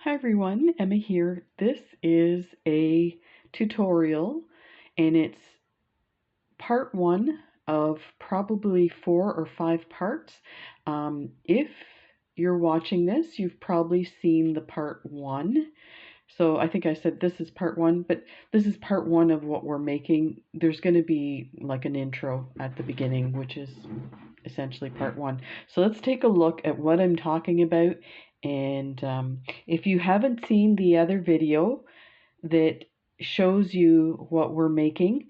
Hi everyone, Emma here. This is a tutorial and it's part one of probably 4 or 5 parts. If you're watching this, you've probably seen the part one. So I think I said this is part one, but this is part one of what we're making. There's going to be like an intro at the beginning, which is essentially part one. So let's take a look at what I'm talking about. And if you haven't seen the other video that shows you what we're making,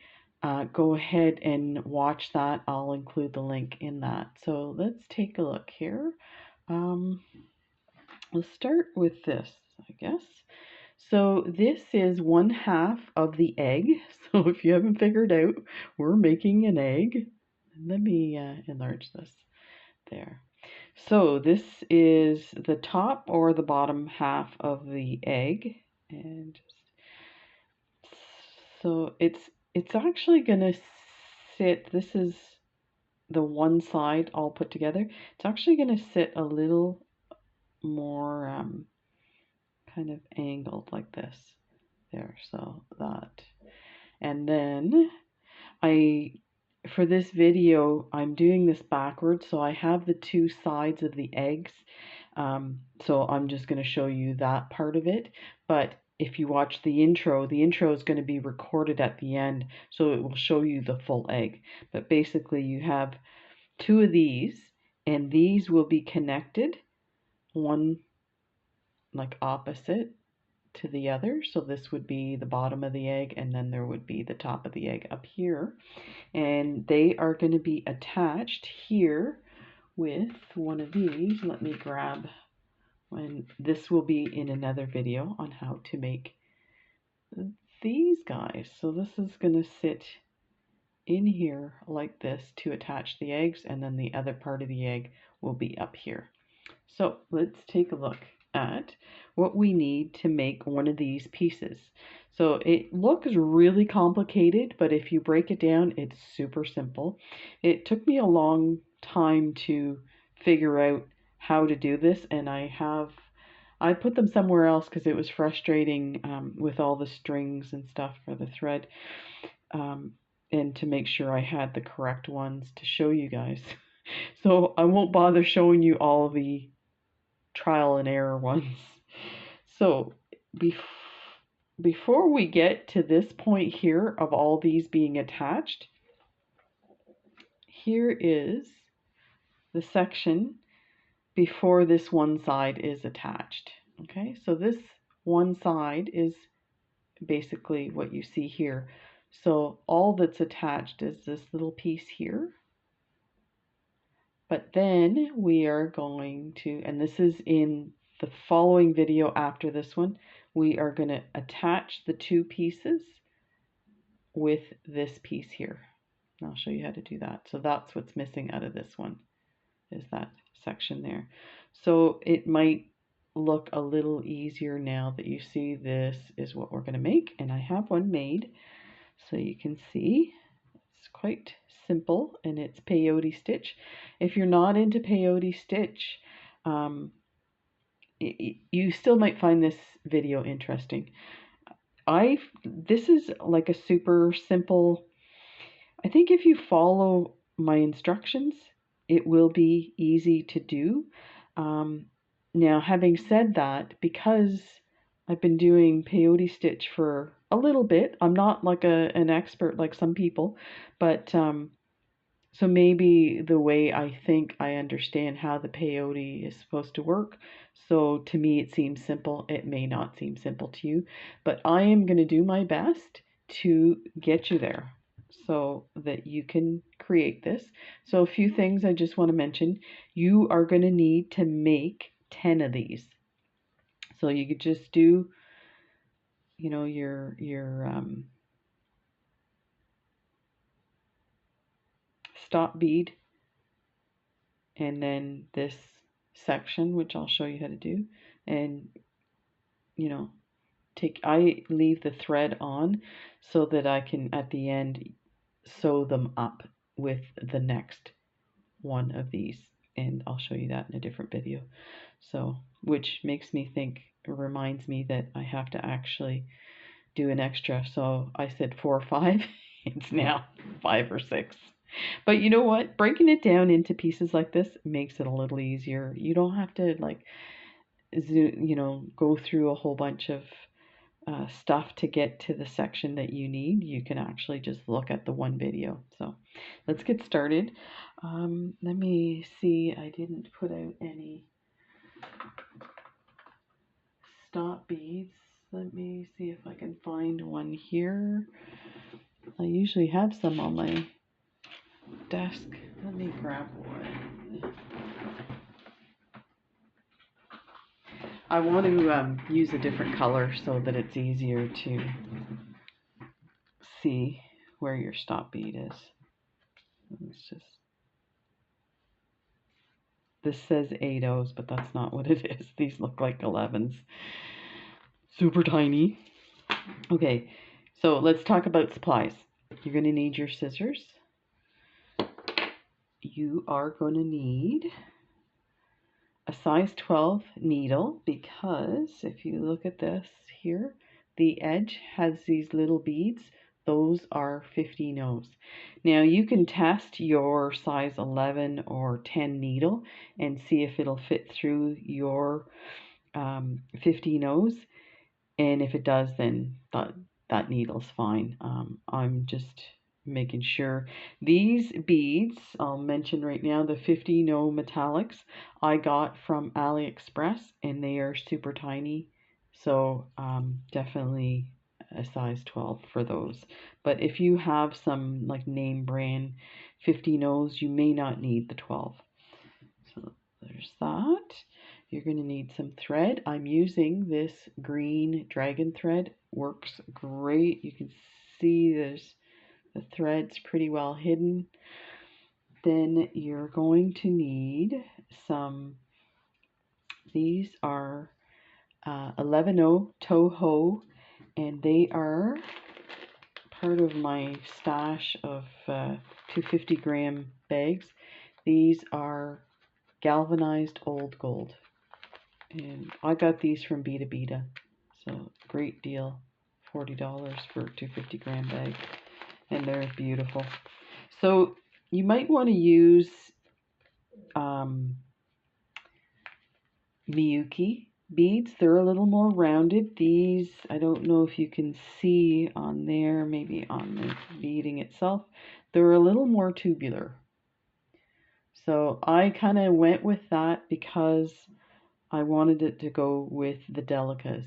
go ahead and watch that. I'll include the link in that. So let's take a look here. Let's start with this, I guess. So this is 1/2 of the egg. So if you haven't figured out, we're making an egg. Let me enlarge this. There. So this is the top or the bottom half of the egg. And so it's actually going to sit, this is the one side all put together. It's actually going to sit a little more kind of angled like this. There, so that. And then for this video, I'm doing this backwards, so I have the 2 sides of the eggs. So I'm just going to show you that part of it. But if you watch the intro is going to be recorded at the end, so it will show you the full egg. But basically you have 2 of these, and these will be connected, one like opposite to the other. So this would be the bottom of the egg, and then there would be the top of the egg up here. And they are going to be attached here with one of these. Let me grab one. This will be in another video on how to make these guys. So this is going to sit in here like this to attach the eggs, and then the other part of the egg will be up here. So let's take a look at what we need to make one of these pieces. So it looks really complicated, but if you break it down, it's super simple. It took me a long time to figure out how to do this, and I put them somewhere else because it was frustrating with all the strings and stuff for the thread, and to make sure I had the correct ones to show you guys. So I won't bother showing you all the trial and error ones. So before we get to this point here of all these being attached, here is the section before this one side is attached. Okay, so this one side is basically what you see here. So all that's attached is this little piece here. But then we are going to, and this is in the following video after this one, we are going to attach the 2 pieces with this piece here. And I'll show you how to do that. So that's what's missing out of this one, is that section there. So it might look a little easier now that you see this is what we're going to make. And I have one made, so you can see it's quite simple, and it's peyote stitch. If you're not into peyote stitch, you still might find this video interesting. This is like a super simple, I think if you follow my instructions, it will be easy to do. Now, having said that, because I've been doing peyote stitch for a little bit, I'm not like an expert like some people, but so maybe the way I think I understand how the peyote is supposed to work. So to me it seems simple. It may not seem simple to you, but I am going to do my best to get you there so that you can create this. So a few things I just want to mention. You are going to need to make 10 of these. So you could just do, you know, your stop bead, and then this section, which I'll show you how to do, and you know, I leave the thread on so that I can at the end sew them up with the next one of these, and I'll show you that in a different video. So which makes me think, reminds me that I have to actually do an extra. So I said 4 or 5. It's now 5 or 6. But you know what? Breaking it down into pieces like this makes it a little easier. You don't have to like, go through a whole bunch of stuff to get to the section that you need. You can actually just look at the one video. So let's get started. Let me see. I didn't put out any stop beads. Let me see if I can find one here. I usually have some on my desk. Let me grab one. I want to use a different color so that it's easier to see where your stop bead is. It's just, this says 8 O's, but that's not what it is. These look like 11s. Super tiny. Okay, so let's talk about supplies. You're going to need your scissors. You are going to need a size 12 needle, because if you look at this here, the edge has these little beads. Those are 15 O's. Now you can test your size 11 or 10 needle and see if it'll fit through your 15 O's, and if it does, then that needle's fine. I'm just making sure. These beads, I'll mention right now, the 50 No metallics I got from AliExpress, and they are super tiny, so definitely a size 12 for those. But if you have some like name brand 50 No's, you may not need the 12. So there's that. You're going to need some thread. I'm using this green dragon thread. Works great. You can see there's the thread's pretty well hidden. Then you're going to need some, these are 11O Toho, and they are part of my stash of 250-gram bags. These are Galvanized Old Gold, and I got these from Bead, so great deal, $40 for a 250-gram bag, and they're beautiful. So you might want to use Miyuki beads. They're a little more rounded. These, I don't know if you can see on there, maybe on the beading itself, they're a little more tubular. So I kind of went with that because I wanted it to go with the Delicas.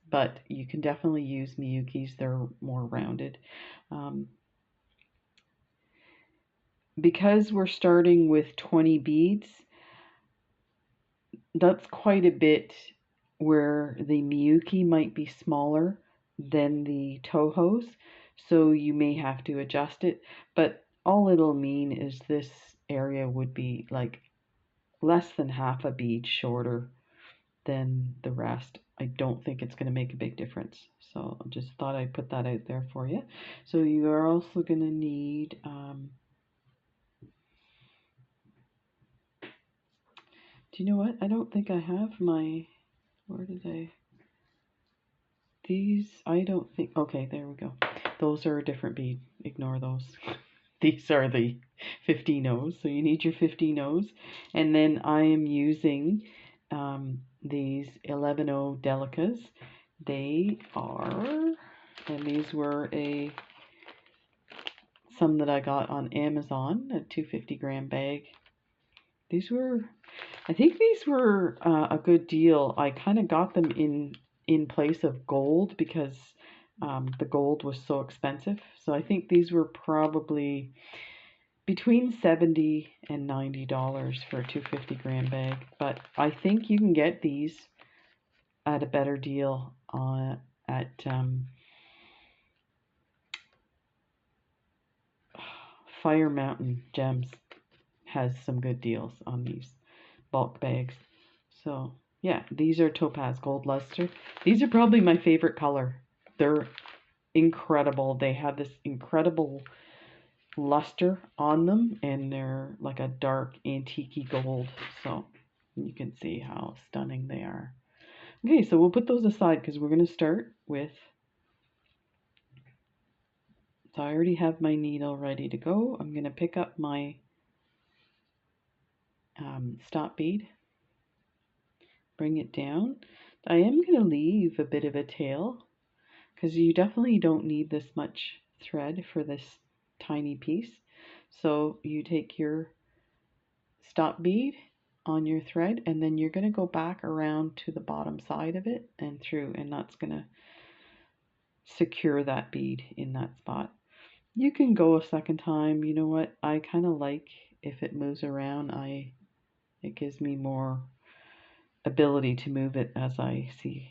But you can definitely use Miyukis. They're more rounded. Because we're starting with 20 beads, that's quite a bit where the Miyuki might be smaller than the Tohos, so you may have to adjust it. But all it'll mean is this area would be like less than half a bead shorter than the rest. I don't think it's going to make a big difference. So I just thought I'd put that out there for you. So you are also going to need do you know what? I don't think I have my, where did I, these, I don't think, okay, there we go. Those are a different bead. Ignore those. These are the 15 O's. So you need your 15 O's. And then I am using these 11 O Delicas. They are, and these were some that I got on Amazon, a 250-gram bag. These were, I think these were a good deal. I kind of got them in place of gold because the gold was so expensive. So I think these were probably between $70 and $90 for a 250-gram bag. But I think you can get these at a better deal at Fire Mountain Gems has some good deals on these bulk bags. So yeah, these are Topaz Gold Lustre. These are probably my favorite color. They're incredible. They have this incredible luster on them, and they're like a dark antique gold. So You can see how stunning they are. Okay, so we'll put those aside because we're going to start with, so I already have my needle ready to go. I'm going to pick up my stop bead, bring it down. I am going to leave a bit of a tail because you definitely don't need this much thread for this tiny piece. So you take your stop bead on your thread and then you're going to go back around to the bottom side of it and through, and that's going to secure that bead in that spot. You can go a second time. You know what? I kind of like if it moves around, it gives me more ability to move it as I see,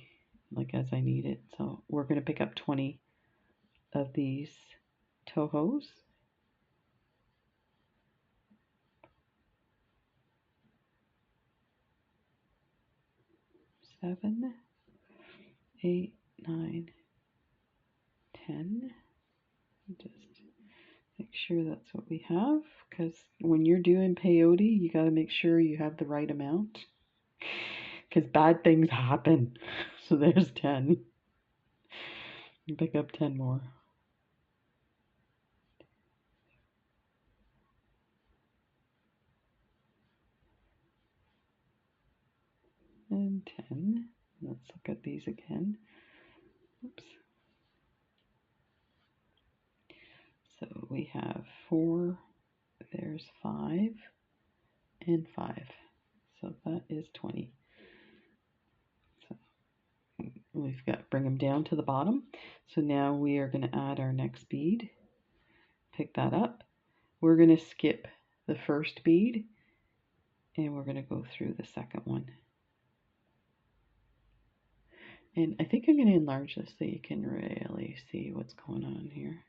like as I need it. So we're going to pick up 20 of these Tohos. 7, 8, 9, 10. Just make sure that's what we have, because when you're doing peyote, you got to make sure you have the right amount, because bad things happen. So there's 10. You pick up 10 more. And 10. Let's look at these again. Oops. So we have 4, there's 5, and 5. So that is 20. So we've got, bring them down to the bottom. So now we are going to add our next bead. Pick that up. We're going to skip the first bead and we're going to go through the second one. And I think I'm going to enlarge this so you can really see what's going on here.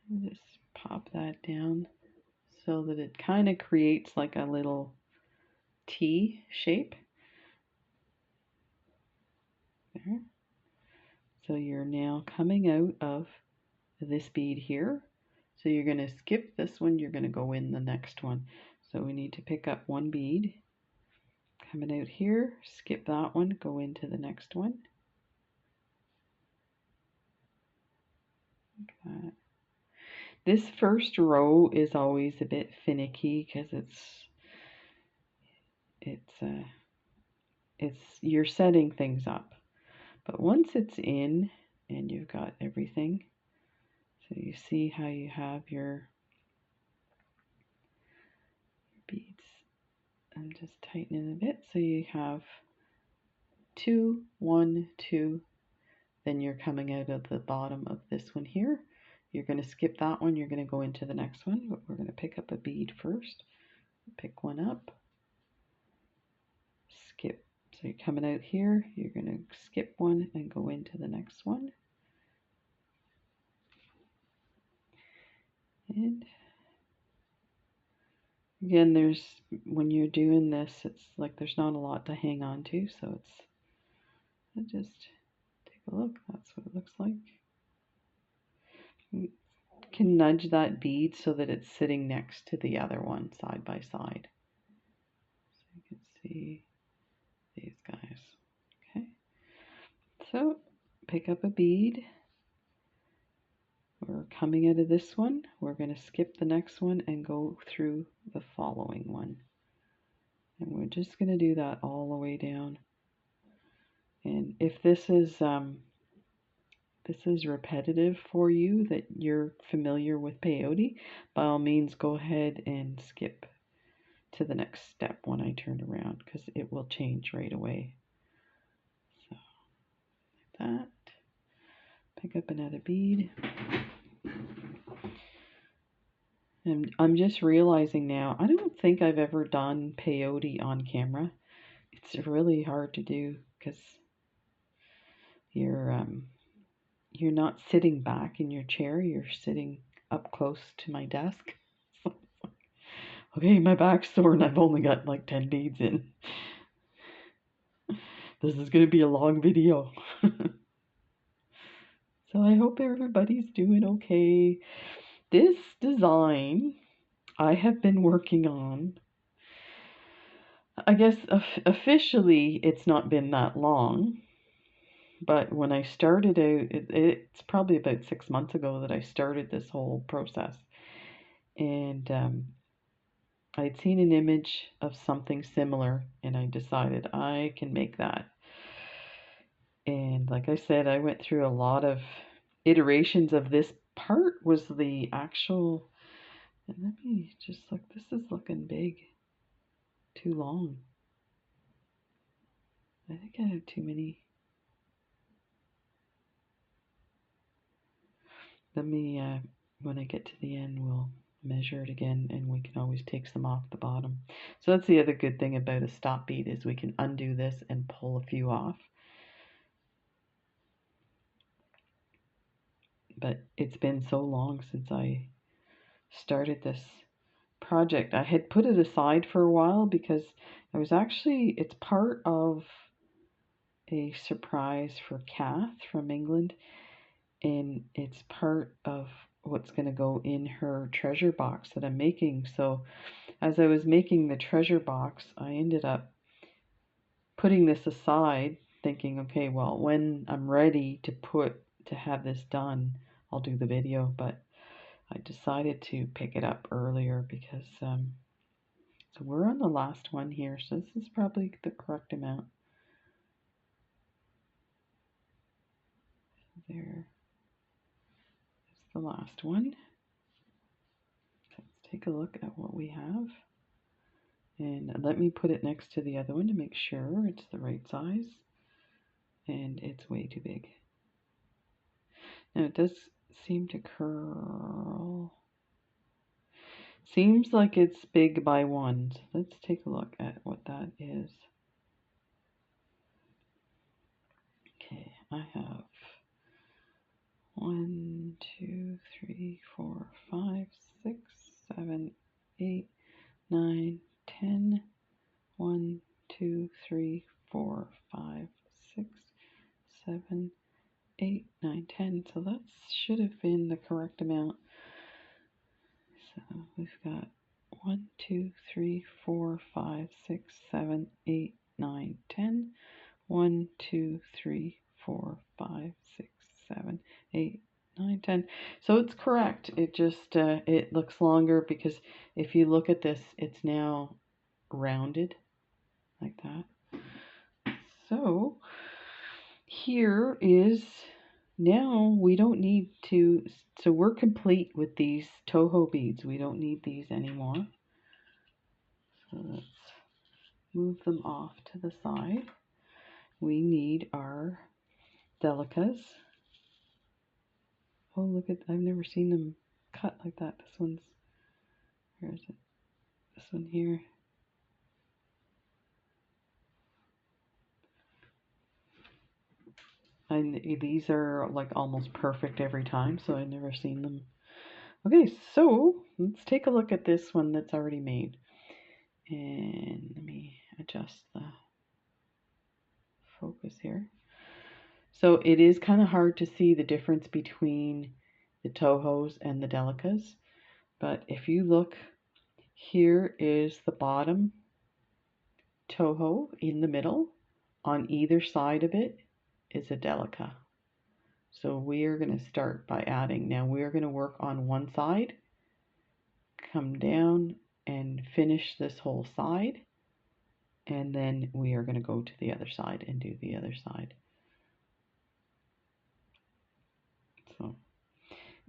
And just pop that down so that it kind of creates like a little T shape. There. So you're now coming out of this bead here. So you're going to skip this one, you're going to go in the next one. So we need to pick up one bead, coming out here, skip that one, go into the next one. Like that. This first row is always a bit finicky because you're setting things up. But once it's in and you've got everything, so you see how you have your beads. I'm just tightening a bit. So you have 2, 1, 2. Then you're coming out of the bottom of this one here. You're going to skip that one. You're going to go into the next one. But we're going to pick up a bead first. Pick one up. Skip. So you're coming out here. You're going to skip one and go into the next one. And again, when you're doing this, it's like there's not a lot to hang on to. So just take a look. That's what it looks like. You can nudge that bead so that it's sitting next to the other one side by side. So you can see these guys. Okay. So pick up a bead. We're coming out of this one. We're going to skip the next one and go through the following one. And we're just going to do that all the way down. And if this is repetitive for you, that you're familiar with peyote, by all means go ahead and skip to the next step when I turn around, because it will change right away. So like that. Pick up another bead. And I'm just realizing now, I don't think I've ever done peyote on camera. It's really hard to do because you're not sitting back in your chair, you're sitting up close to my desk. Okay, my back's sore and I've only got like 10 beads in. This is going to be a long video. So I hope everybody's doing okay. This design I have been working on. I guess officially it's not been that long, but when I started out, it's probably about 6 months ago that I started this whole process. And I'd seen an image of something similar, and I decided I can make that. And like I said, I went through a lot of iterations of this part. Was the actual, and let me just look, this is looking big, too long. I think I have too many. Let me, when I get to the end, we'll measure it again, and we can always take some off the bottom. So that's the other good thing about a stop bead, is we can undo this and pull a few off. But it's been so long since I started this project. I had put it aside for a while because I was actually, it's part of a surprise for Kath from England, and it's part of what's going to go in her treasure box that I'm making. So as I was making the treasure box, I ended up putting this aside, thinking, okay, well, when I'm ready to have this done, I'll do the video. But I decided to pick it up earlier because so we're on the last one here, so this is probably the correct amount. There is the last one. Let's take a look at what we have. And let me put it next to the other one to make sure it's the right size. And it's way too big. Now it does seem to curl. Seems like it's big by one. So let's take a look at what that is. Okay, I have 1, 2, 3, 4, 5, 6, 7, 8, 9, 10. 1, 2, 3, 4, 5, 6, 7, 8, 9, 10. So that should have been the correct amount. So we've got 1, 2, 3, 4, 5, 6, 7, 8, 9, 10. 1, 2, 3, 4, 5, 6, 7, 8, 9, 10. So it's correct. It just it looks longer because if you look at this, it's now rounded like that. So here is, now we don't need to, so we're complete with these Toho beads. We don't need these anymore. So let's move them off to the side. We need our Delicas. Oh, look at, I've never seen them cut like that. This one's, where is it? This one here. And these are like almost perfect every time, so I've never seen them. Okay, so let's take a look at this one that's already made. And let me adjust the focus here. So it is kind of hard to see the difference between the Tohos and the Delicas. But if you look, here is the bottom Toho in the middle. On either side of it is a Delica. So we are going to start by adding. Now we are going to work on one side, come down and finish this whole side. And then we are going to go to the other side and do the other side. So,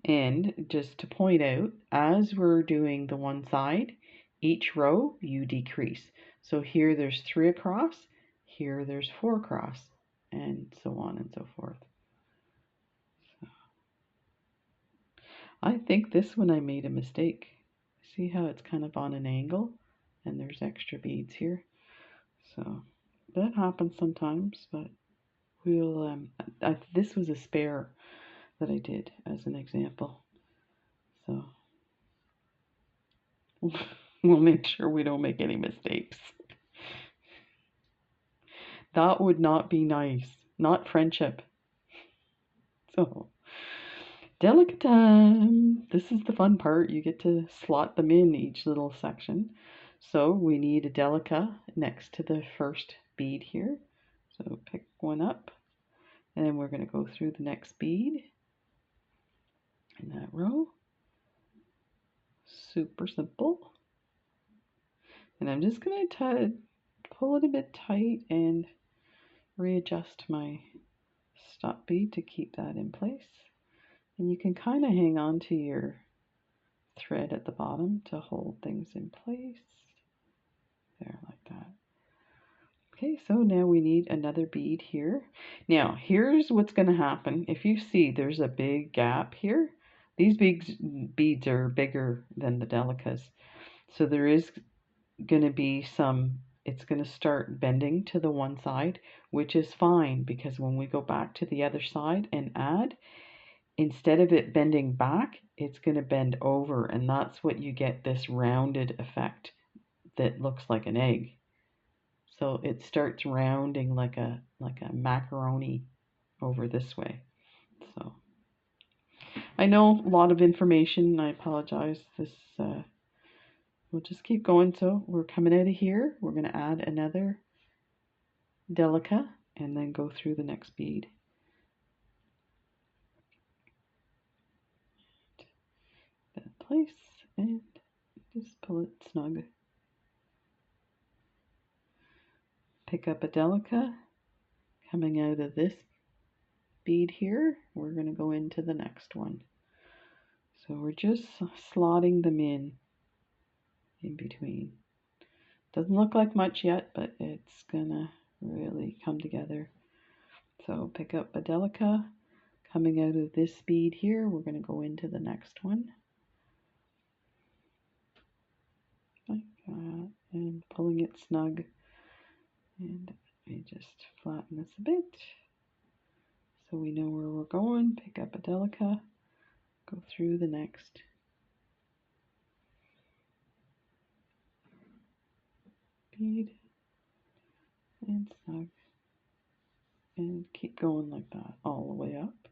and just to point out, as we're doing the one side, each row you decrease. So here there's 3 across, here there's 4 across, and so on and so forth. So, I think this one I made a mistake. See how it's kind of on an angle and there's extra beads here. So that happens sometimes, but we'll, this was a spare that I did as an example. So we'll make sure we don't make any mistakes. That would not be nice, not friendship. So Delica time! This is the fun part. You get to slot them in each little section. So we need a Delica next to the first bead here. So pick one up, and then we're going to go through the next bead in that row. Super simple. And I'm just going to pull it a bit tight and readjust my stop bead to keep that in place. And you can kind of hang on to your thread at the bottom to hold things in place. There, like that. Okay, so now we need another bead here. Now, here's what's going to happen. If you see there's a big gap here, these beads are bigger than the Delicas. So there is going to be some, it's going to start bending to the one side, which is fine because when we go back to the other side and add, instead of it bending back, it's going to bend over, and that's what you get, this rounded effect that looks like an egg. So it starts rounding like a macaroni over this way. So I know a lot of information. I apologize. This we'll just keep going. So we're coming out of here. We're going to add another Delica and then go through the next bead. That place and just pull it snug. Pick up a Delica coming out of this bead here. We're going to go into the next one. So we're just slotting them in between. Doesn't look like much yet, but it's gonna really come together. So pick up a Delica coming out of this bead here. We're gonna go into the next one. Like that, and pulling it snug. And I just flatten this a bit so we know where we're going. Pick up a Delica, go through the next bead and snug, and keep going like that all the way up.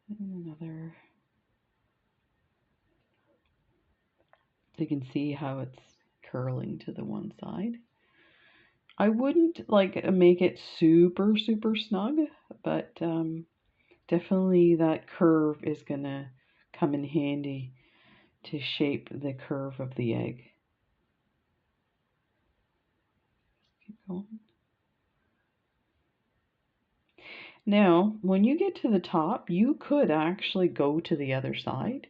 And another. You can see how it's curling to the one side. I wouldn't like make it super snug, but definitely that curve is gonna come in handy to shape the curve of the egg. Keep going. Now, when you get to the top, you could actually go to the other side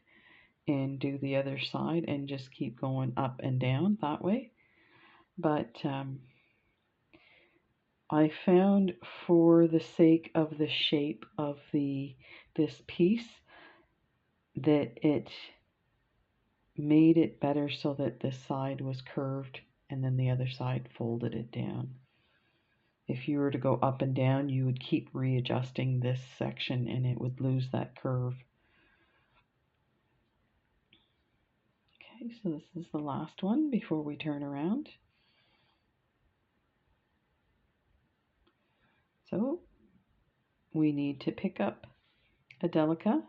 and do the other side and just keep going up and down that way. But I found, for the sake of the shape of this piece, that it made it better so that this side was curved and then the other side folded it down. If you were to go up and down, you would keep readjusting this section and it would lose that curve. Okay, so this is the last one before we turn around. So we need to pick up a Delica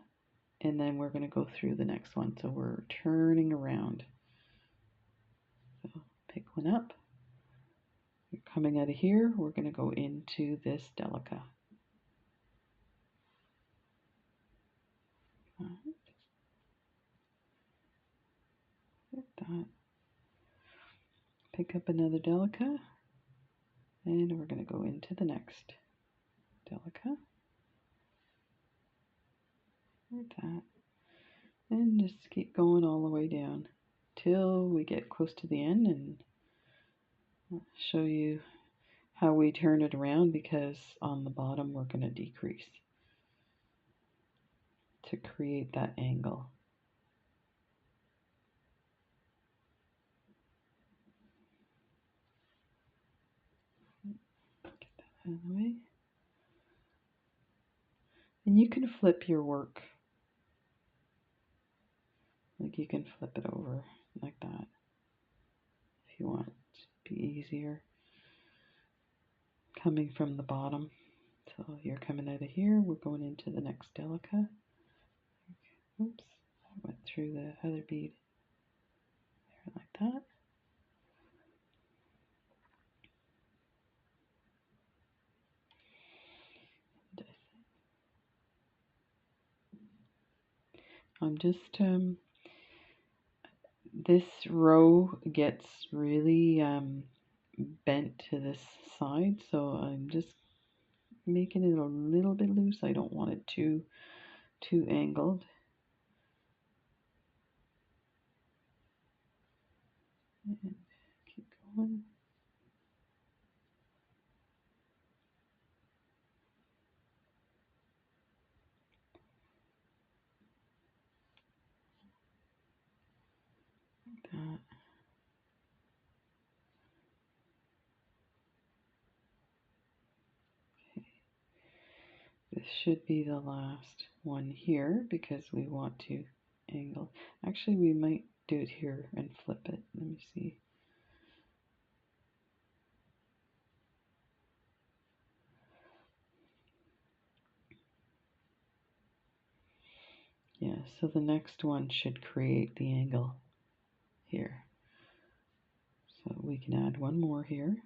and then we're going to go through the next one. So we're turning around. So pick one up. You're coming out of here, we're going to go into this Delica. Like that. Pick up another Delica, and we're going to go into the next Delica. Like that. And just keep going all the way down till we get close to the end, and I'll show you how we turn it around, because on the bottom we're going to decrease to create that angle. Get that out of the way. And you can flip your work. Like you can flip it over like that if you want it to be easier. Coming from the bottom. So So you're coming out of here, we're going into the next Delica. Oops, I went through the other bead there like that. I'm just, this row gets really bent to this side, so I'm just making it a little bit loose. I don't want it too angled. And keep going. Like that. Okay. This should be the last one here because we want to angle. Actually, we might do it here and flip it. Let me see. Yeah, so the next one should create the angle here. So we can add one more here.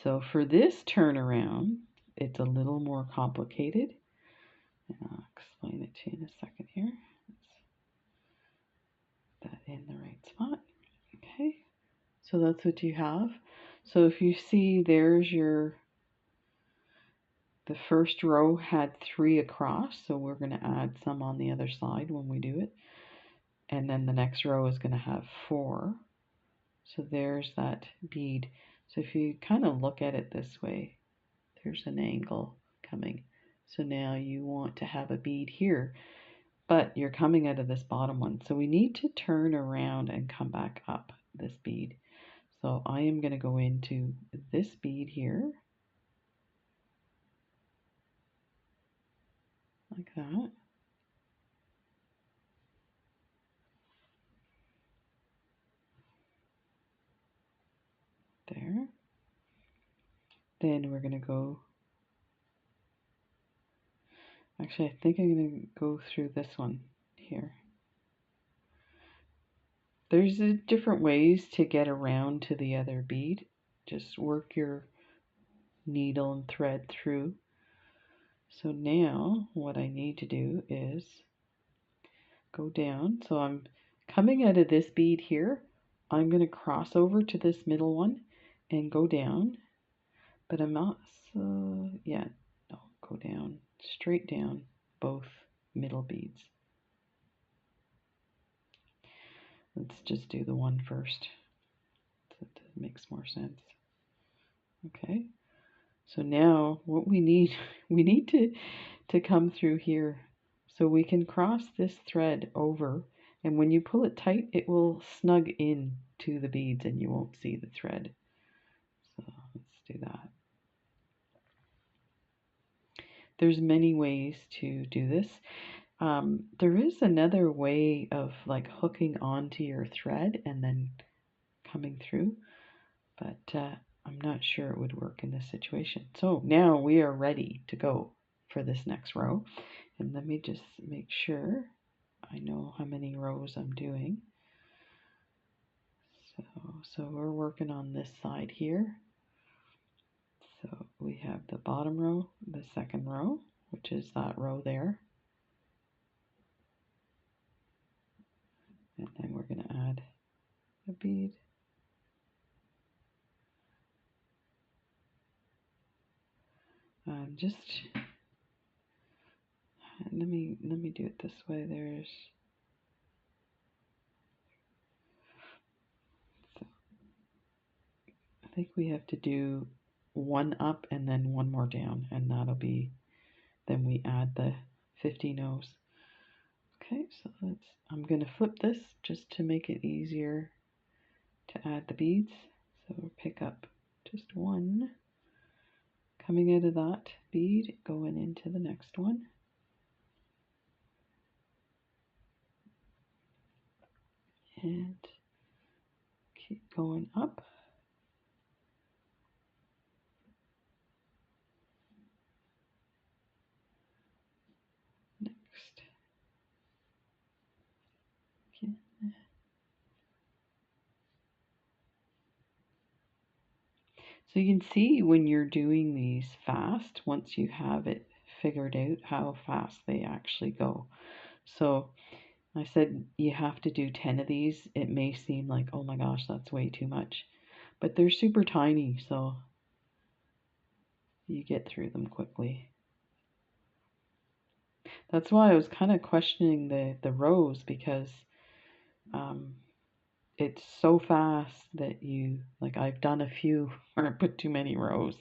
So for this turnaround, it's a little more complicated. And I'll explain it to you in a second here. Let's put that in the right spot. Okay, so that's what you have. So if you see, there's the first row had 3 across, so we're going to add some on the other side when we do it. And then the next row is going to have 4. So there's that bead. So if you kind of look at it this way, there's an angle coming. So now you want to have a bead here, but you're coming out of this bottom one. So we need to turn around and come back up this bead. So I am going to go into this bead here, like that. There. Then we're going to go, actually I think I'm going to go through this one here. There's different ways to get around to the other bead. Just work your needle and thread through. So now what I need to do is go down. So I'm coming out of this bead here. I'm going to cross over to this middle one and go down. But I'm not, yeah, no, go down, straight down both middle beads. Let's just do the one first. That makes more sense. Okay. So now what we need, we need to come through here so we can cross this thread over, and when you pull it tight, it will snug in to the beads and you won't see the thread. So let's do that. There's many ways to do this. There is another way of like hooking onto your thread and then coming through, but I'm not sure it would work in this situation. So now we are ready to go for this next row. And let me just make sure I know how many rows I'm doing. So we're working on this side here. So we have the bottom row, the second row, which is that row there. And then we're going to add a bead. Just let me do it this way. There's I think we have to do one up and then one more down, and that'll be, then we add the 50 O's. Okay, so I'm going to flip this just to make it easier to add the beads. So we'll pick up just one, coming out of that bead, going into the next one. And keep going up. So you can see when you're doing these fast, once you have it figured out, how fast they actually go. So I said you have to do 10 of these. It may seem like, oh my gosh, that's way too much. But they're super tiny, so you get through them quickly. That's why I was kind of questioning the rows, because it's so fast that you, like, I've done a few where I put too many rows.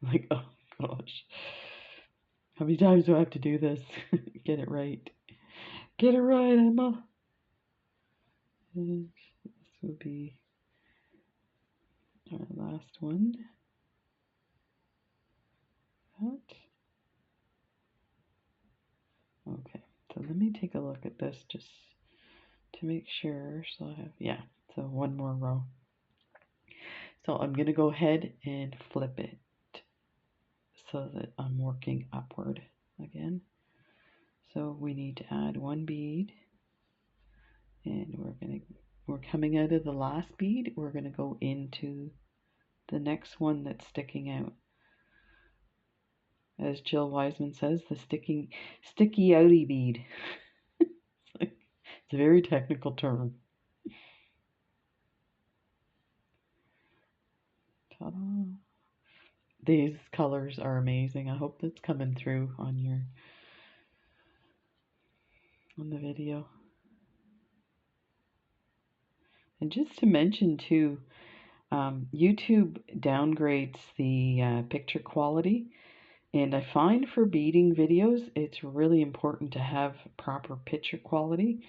Like, oh gosh, how many times do I have to do this? Get it right. Get it right, Emma. And this will be our last one. That. Okay, so let me take a look at this just to make sure. So I have, yeah, so one more row. So I'm going to go ahead and flip it so that I'm working upward again. So we need to add one bead, and we're coming out of the last bead. We're going to go into the next one that's sticking out. As Jill Wiseman says, the sticky outy bead. It's a very technical term. Ta-da! These colors are amazing. I hope that's coming through on the video. And just to mention too, YouTube downgrades the picture quality, and I find for beading videos it's really important to have proper picture quality.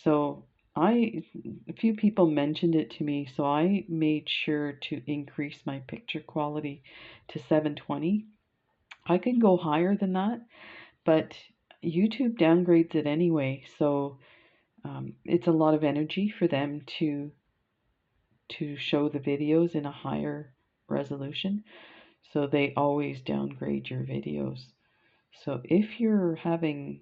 So a few people mentioned it to me, so I made sure to increase my picture quality to 720. I can go higher than that, but YouTube downgrades it anyway, so it's a lot of energy for them to show the videos in a higher resolution, so they always downgrade your videos. So if you're having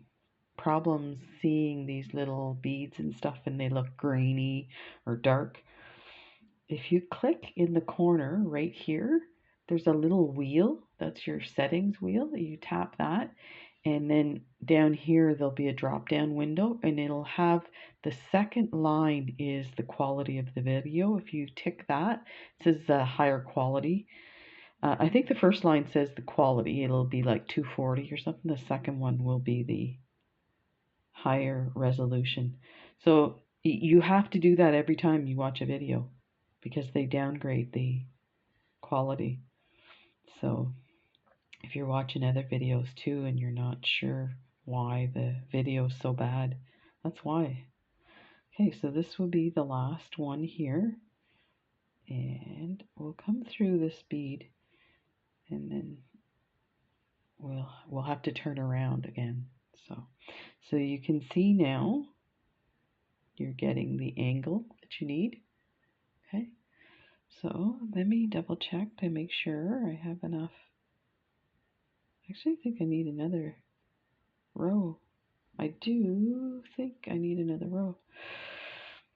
problems seeing these little beads and stuff and they look grainy or dark, if you click in the corner right here, there's a little wheel, that's your settings wheel. You tap that, and then down here there'll be a drop down window, and it'll have the second line is the quality of the video. If you tick that, it says the higher quality. I think the first line says the quality, it'll be like 240 or something. The second one will be the higher resolution. So you have to do that every time you watch a video, because they downgrade the quality. So if you're watching other videos too and you're not sure why the video is so bad, that's why. Okay, so this will be the last one here, and we'll come through this bead, and then we'll have to turn around again. So you can see now you're getting the angle that you need. Okay, so let me double check to make sure I have enough. Actually, I think I need another row. I do think I need another row,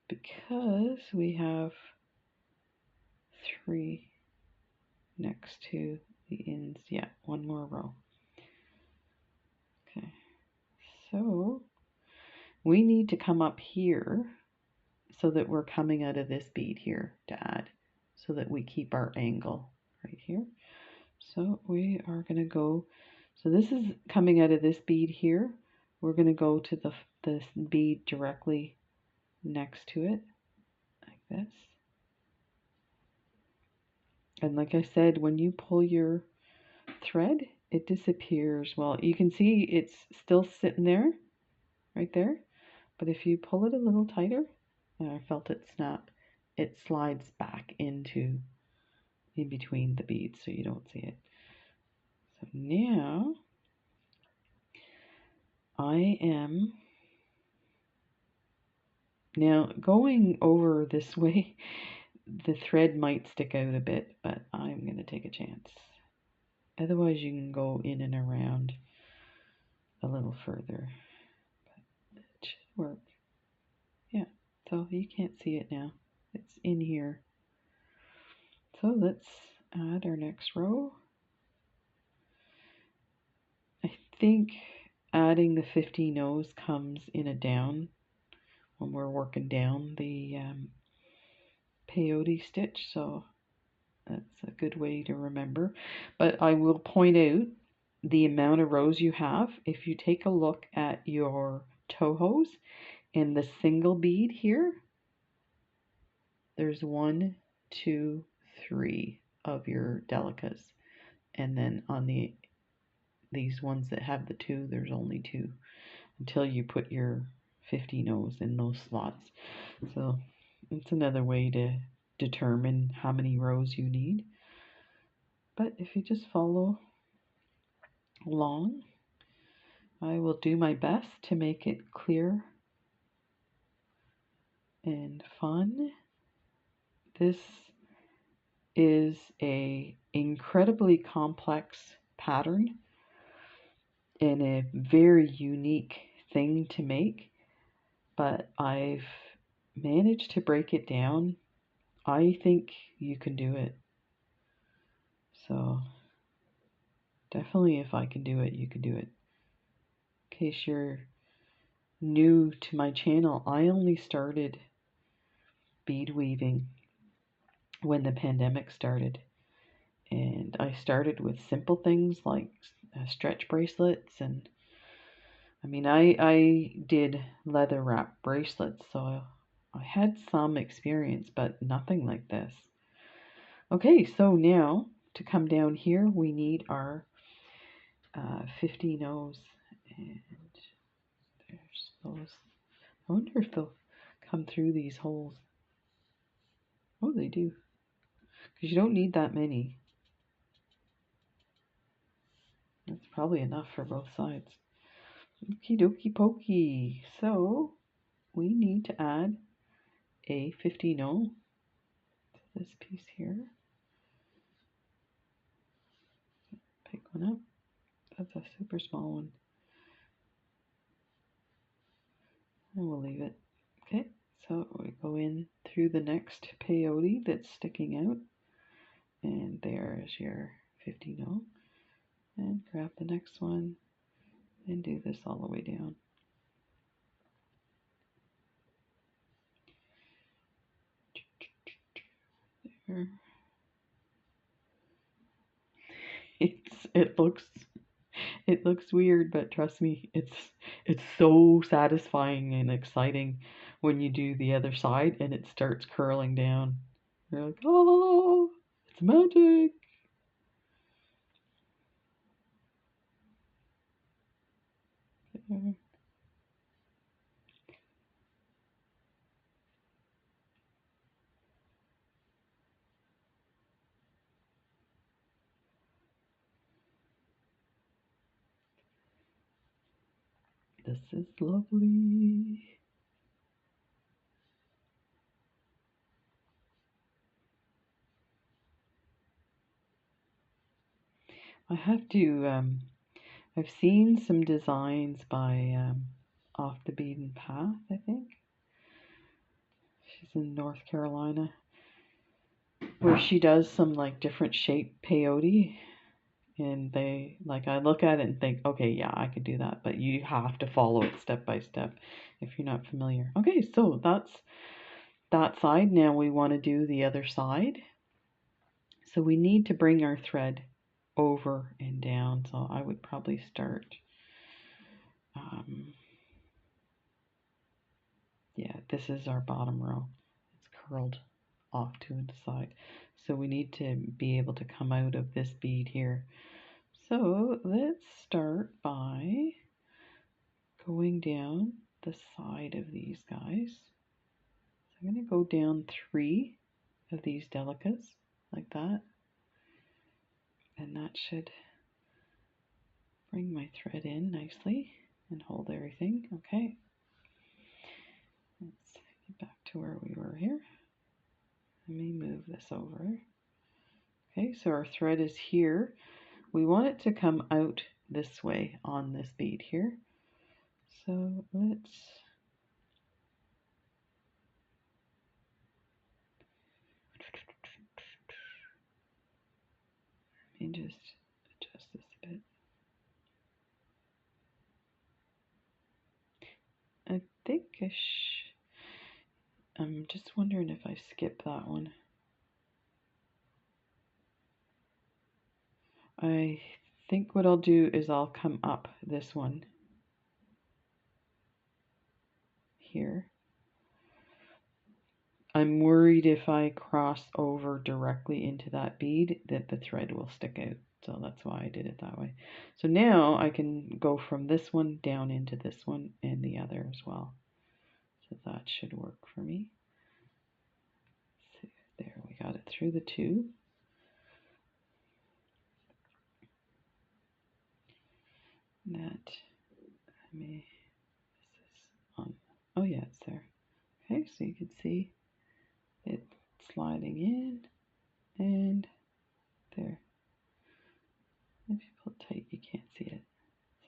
because we have 3 next to the ends. Yeah, one more row. Okay, so we need to come up here so that we're coming out of this bead here to add, so that we keep our angle right here. So we are going to go, so this is coming out of this bead here. We're going to go to this bead directly next to it, like this. And like I said, when you pull your thread, it disappears. Well, you can see it's still sitting there, right there. But if you pull it a little tighter, and I felt it snap, it slides back into in between the beads, so you don't see it. So now I am going over this way. The thread might stick out a bit, but I'm going to take a chance. Otherwise, you can go in and around a little further. But it should work. Yeah, so you can't see it now. It's in here. So let's add our next row. I think adding the 50 nose comes in a down when we're working down the peyote stitch, so that's a good way to remember. But I will point out the amount of rows you have. If you take a look at your Tohos in the single bead here, there's 1, 2, 3 of your Delicas, and then on these ones that have the 2, there's only 2 until you put your 50 nose in those slots. So it's another way to determine how many rows you need. But if you just follow along, I will do my best to make it clear and fun. This is a incredibly complex pattern and a very unique thing to make, but I've managed to break it down. I think you can do it. So definitely, if I can do it, you can do it. In case you're new to my channel, I only started bead weaving when the pandemic started, and I started with simple things like stretch bracelets, and I mean I did leather wrap bracelets, so I had some experience, but nothing like this. Okay, so now to come down here we need our 50 nose, and there's those. I wonder if they'll come through these holes. Oh, they do, because you don't need that many. That's probably enough for both sides. Okie dokie pokey. So we need to add a 50 no to this piece here. Pick one up. That's a super small one. And we'll leave it. Okay, so we go in through the next peyote that's sticking out. And there's your 50 no. And grab the next one and do this all the way down. There. It looks weird, but trust me, it's so satisfying and exciting when you do the other side and it starts curling down. You're like, oh, it's magic. There. This is lovely. I have to, I've seen some designs by Off the Beaten Path, I think. She's in North Carolina, where she does some like different shape peyote, and they like, I look at it and think, okay, yeah, I could do that, but you have to follow it step by step if you're not familiar. Okay, so that's that side. Now we want to do the other side. So we need to bring our thread over and down. So I would probably start, yeah, this is our bottom row. It's curled off to the side. So we need to be able to come out of this bead here. So let's start by going down the side of these guys. So I'm going to go down 3 of these Delicas like that. And that should bring my thread in nicely and hold everything. Okay. Let's get back to where we were here. Let me move this over. Okay, so our thread is here. We want it to come out this way on this bead here. So let's me just adjust this a bit. I think I'm just wondering if I skip that one. I think what I'll do is I'll come up this one here. I'm worried if I cross over directly into that bead that the thread will stick out. So that's why I did it that way. So now I can go from this one down into this one and the other as well. So that should work for me. So there, we got it through the two. That, let me, this is on, oh yeah, it's there. Okay, so you can see it sliding in and there. If you pull it tight, you can't see it.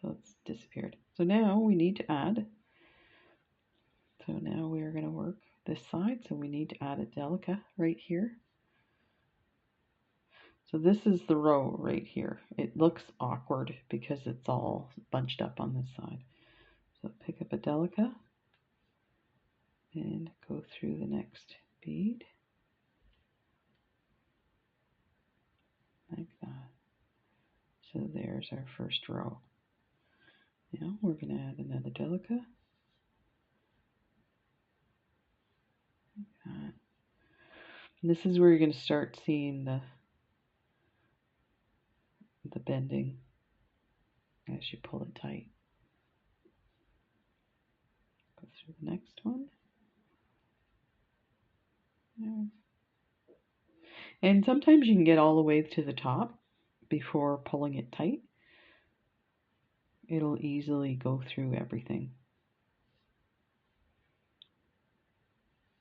So it's disappeared. So now we need to add. So now we are going to work this side. So we need to add a Delica right here. So this is the row right here. It looks awkward because it's all bunched up on this side. So pick up a Delica and go through the next bead. Like that. So there's our first row. Now we're going to add another Delica. Like that. And this is where you're going to start seeing the bending as you pull it tight. Go through the next one. There. And sometimes you can get all the way to the top before pulling it tight. It'll easily go through everything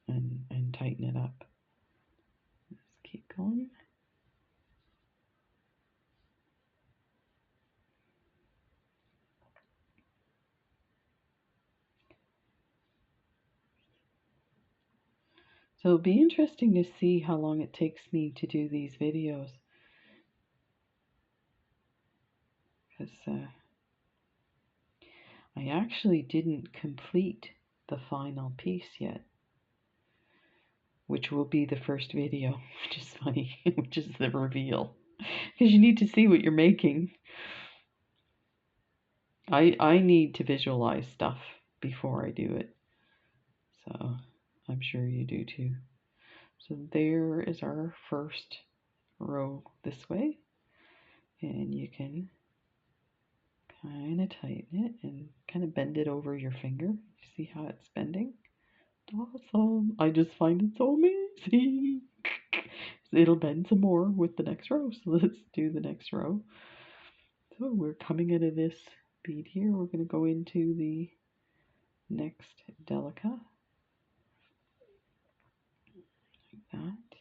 and tighten it up. Let's keep going. So it'll be interesting to see how long it takes me to do these videos. Because I actually didn't complete the final piece yet, which will be the first video, which is funny, which is the reveal. Because you need to see what you're making. I need to visualize stuff before I do it. So I'm sure you do too. So there is our first row this way. And you can kind of tighten it and kind of bend it over your finger. You see how it's bending? Awesome. I just find it so amazing. It'll bend some more with the next row. So let's do the next row. So we're coming out of this bead here. We're going to go into the next Delica. Like that.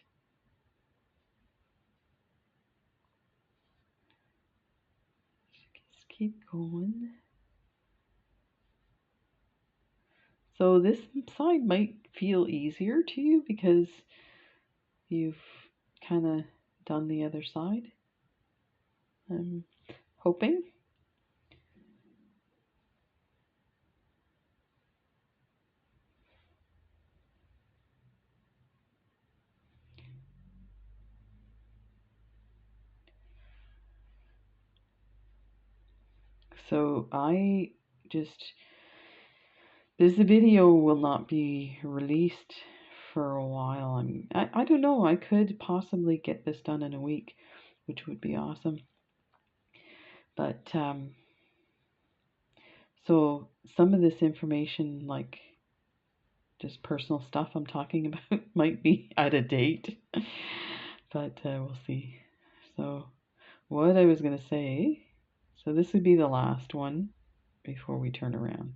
Just keep going. So this side might feel easier to you because you've kind of done the other side. I'm hoping. So this video will not be released for a while. I don't know, I could possibly get this done in a week, which would be awesome. But so some of this information, like just personal stuff I'm talking about, might be out of date. But we'll see. So what I was going to say, so this would be the last one before we turn around.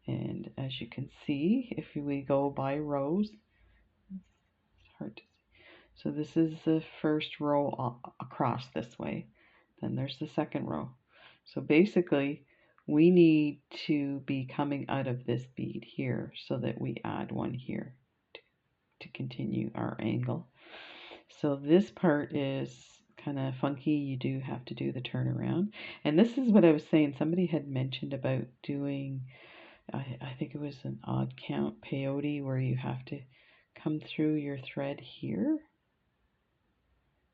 And as you can see, if we go by rows, it's hard to see. So this is the first row across this way. Then there's the second row. So basically, we need to be coming out of this bead here so that we add one here to continue our angle. So this part is kind of funky, you do have to do the turnaround. And this is what I was saying. Somebody had mentioned about doing, I think it was an odd count peyote, where you have to come through your thread here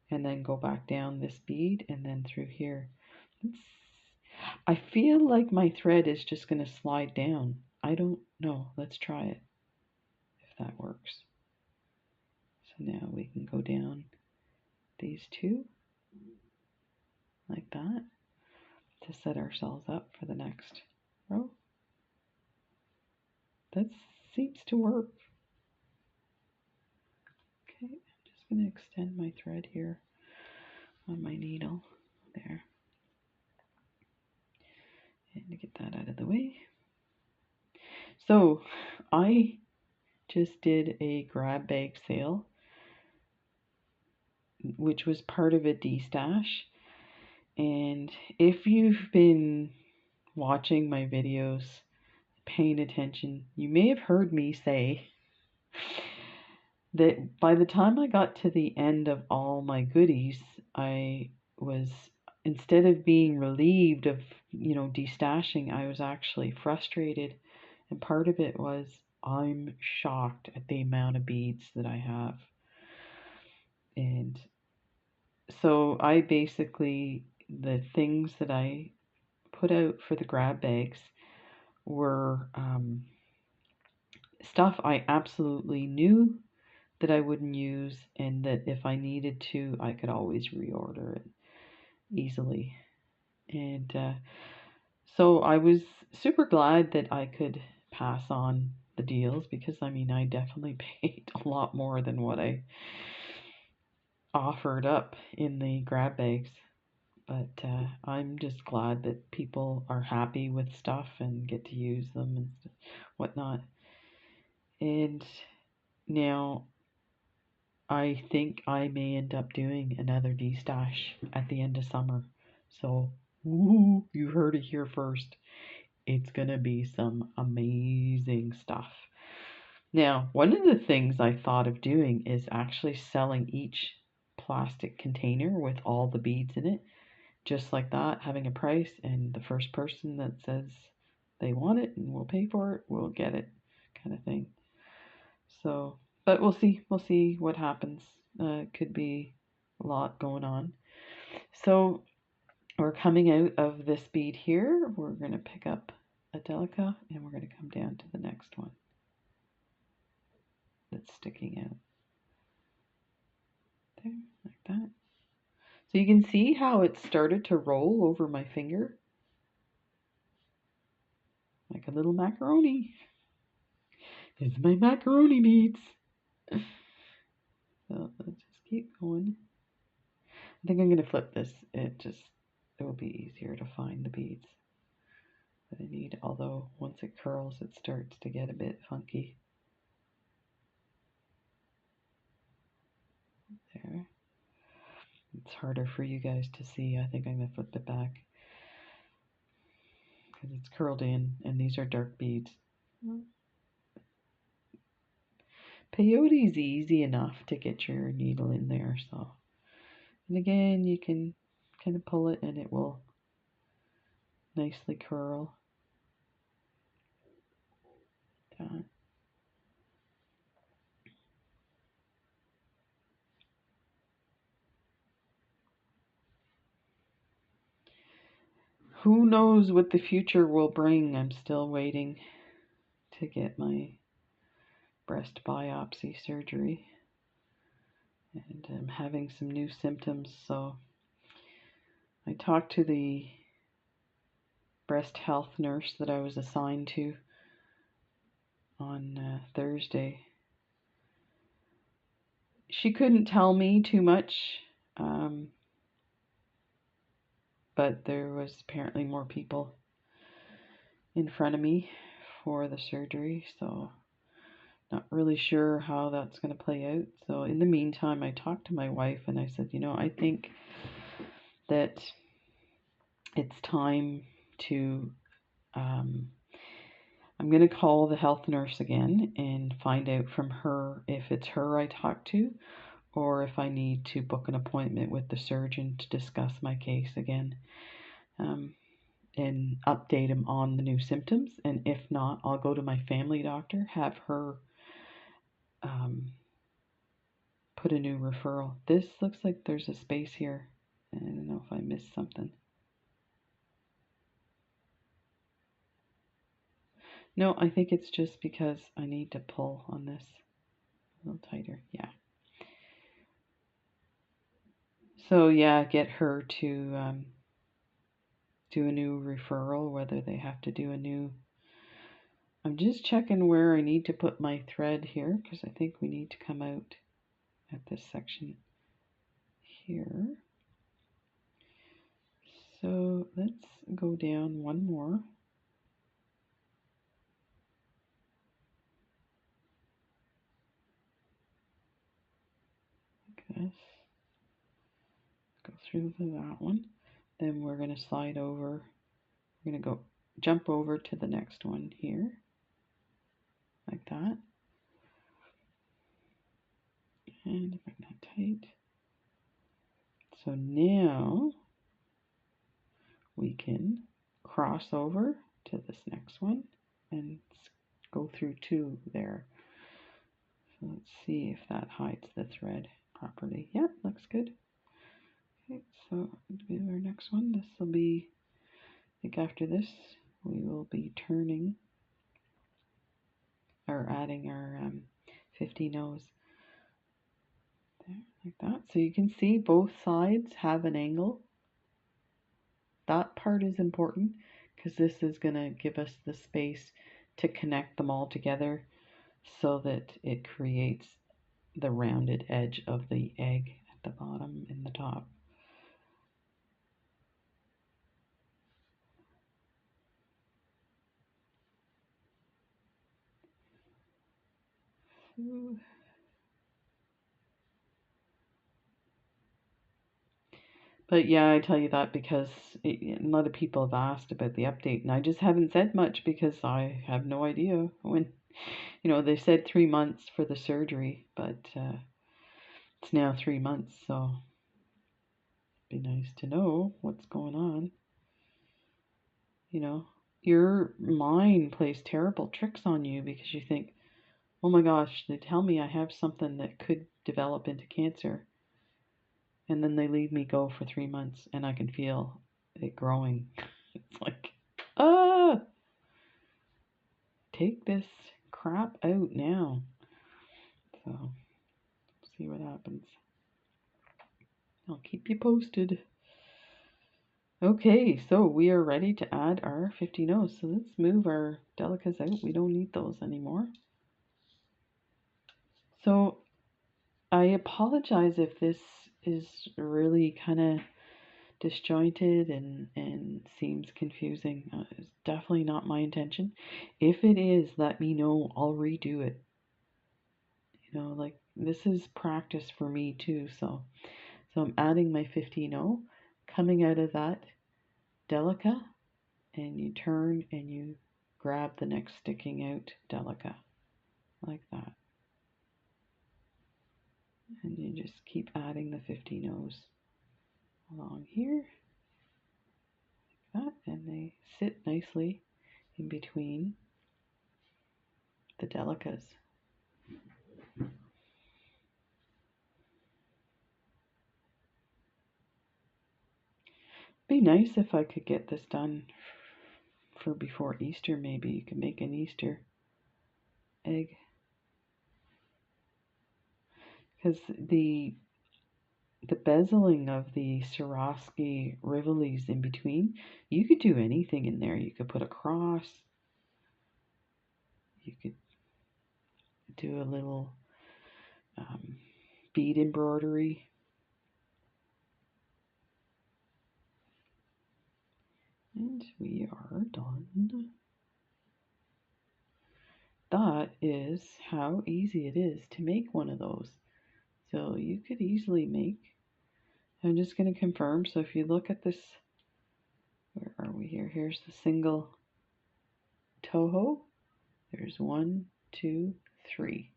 and then go back down this bead and then through here. I feel like my thread is just going to slide down. I don't know. Let's try it if that works. So now we can go down these two like that to set ourselves up for the next row. That seems to work. Okay, I'm just going to extend my thread here on my needle there. And to get that out of the way. So I just did a grab bag sale, which was part of a D-stash. And if you've been watching my videos, paying attention, you may have heard me say that by the time I got to the end of all my goodies, I was, instead of being relieved of, destashing, I was actually frustrated. And part of it was, I'm shocked at the amount of beads that I have. And so I basically, the things that I put out for the grab bags were stuff I absolutely knew that I wouldn't use, and that if I needed to, I could always reorder it easily. And so I was super glad that I could pass on the deals, because I mean, I definitely paid a lot more than what I offered up in the grab bags. But I'm just glad that people are happy with stuff and get to use them and whatnot. And now I think I may end up doing another D-stash at the end of summer. So, woo, you heard it here first. It's going to be some amazing stuff. Now, one of the things I thought of doing is actually selling each plastic container with all the beads in it, just like that, having a price, and the first person that says they want it and will pay for it will get it, kind of thing. So, but we'll see what happens. It could be a lot going on. So we're coming out of this bead here. We're going to pick up a Delica, and we're going to come down to the next one that's sticking out. There, like that. So you can see how it started to roll over my finger. Like a little macaroni. This is my macaroni beads. So let's just keep going. I think I'm going to flip this. It will be easier to find the beads that I need. Although once it curls, it starts to get a bit funky. There. It's harder for you guys to see. I think I'm going to flip it back, because it's curled in, and these are dark beads. Peyote is easy enough to get your needle in there, so. And again, you can kind of pull it and it will nicely curl. That. Who knows what the future will bring? I'm still waiting to get my breast biopsy surgery, and I'm having some new symptoms, so I talked to the breast health nurse that I was assigned to on Thursday. She couldn't tell me too much, but there was apparently more people in front of me for the surgery, so not really sure how that's going to play out. So in the meantime, I talked to my wife and I said, I think that it's time to, I'm going to call the health nurse again and find out from her if it's her I talk to, or if I need to book an appointment with the surgeon to discuss my case again, and update him on the new symptoms. And if not, I'll go to my family doctor, have her put a new referral. This looks like there's a space here. I don't know if I missed something. No, I think it's just because I need to pull on this a little tighter. Yeah. So yeah, get her to do a new referral, whether they have to do a new... I'm just checking where I need to put my thread here, because I think we need to come out at this section here. So let's go down one more. Like this. Go through that one. Then we're going to slide over. We're going to jump over to the next one here. Like that. And bring that tight. So now we can cross over to this next one and go through two there. So let's see if that hides the thread properly. Yep, looks good. Okay, so do our next one. This will be, I think after this, we will be turning or adding our 50 nose. There, like that. So you can see both sides have an angle. That part is important because this is going to give us the space to connect them all together so that it creates the rounded edge of the egg at the bottom and the top. But yeah, I tell you that because a lot of people have asked about the update, and I just haven't said much because I have no idea when. You know, they said 3 months for the surgery, but it's now 3 months, so it'd be nice to know what's going on. You know, your mind plays terrible tricks on you because you think, oh my gosh, they tell me I have something that could develop into cancer. And then they leave me go for 3 months and I can feel it growing. It's like, take this crap out now. So, see what happens. I'll keep you posted. Okay, so we are ready to add our 50 nose. So let's move our Delicas out. We don't need those anymore. So I apologize if this is really kind of disjointed and seems confusing. It's definitely not my intention. If it is, let me know. I'll redo it. You know, like this is practice for me too. So I'm adding my 15-0, coming out of that Delica, and you turn and you grab the next sticking out Delica, like that. And you just keep adding the 15-0s along here, like that, and they sit nicely in between the Delicas. Be nice if I could get this done for before Easter. Maybe you can make an Easter egg, because the bezeling of the Swarovski Rivolis in between, you could do anything in there. You could put a cross, you could do a little bead embroidery. And we are done. That is how easy it is to make one of those. So you could easily make, I'm just going to confirm. So if you look at this, where are we here? Here's the single Toho. There's 1, 2, 3.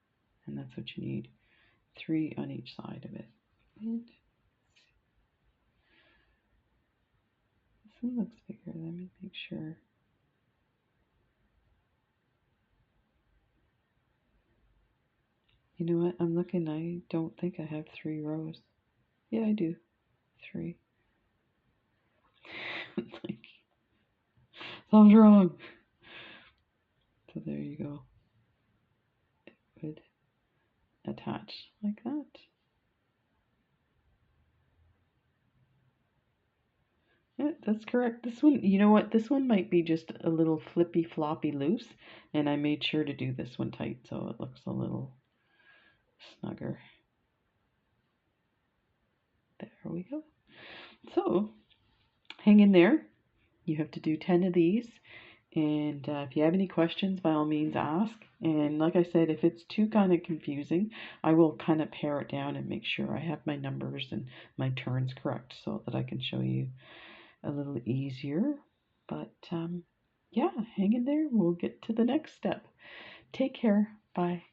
And that's what you need. 3 on each side of it. And this one looks bigger. Let me make sure. You know what? I'm looking. I don't think I have 3 rows. Yeah, I do. 3. Like, something's wrong. So there you go. It would attach like that. Yeah, that's correct. This one, you know what? This one might be just a little flippy floppy loose, and I made sure to do this one tight so it looks a little snugger. There we go. So, hang in there. You have to do 10 of these. And if you have any questions, by all means ask. And like I said, if it's too kind of confusing, I will kind of pare it down and make sure I have my numbers and my turns correct so that I can show you a little easier. But yeah, hang in there. We'll get to the next step. Take care. Bye.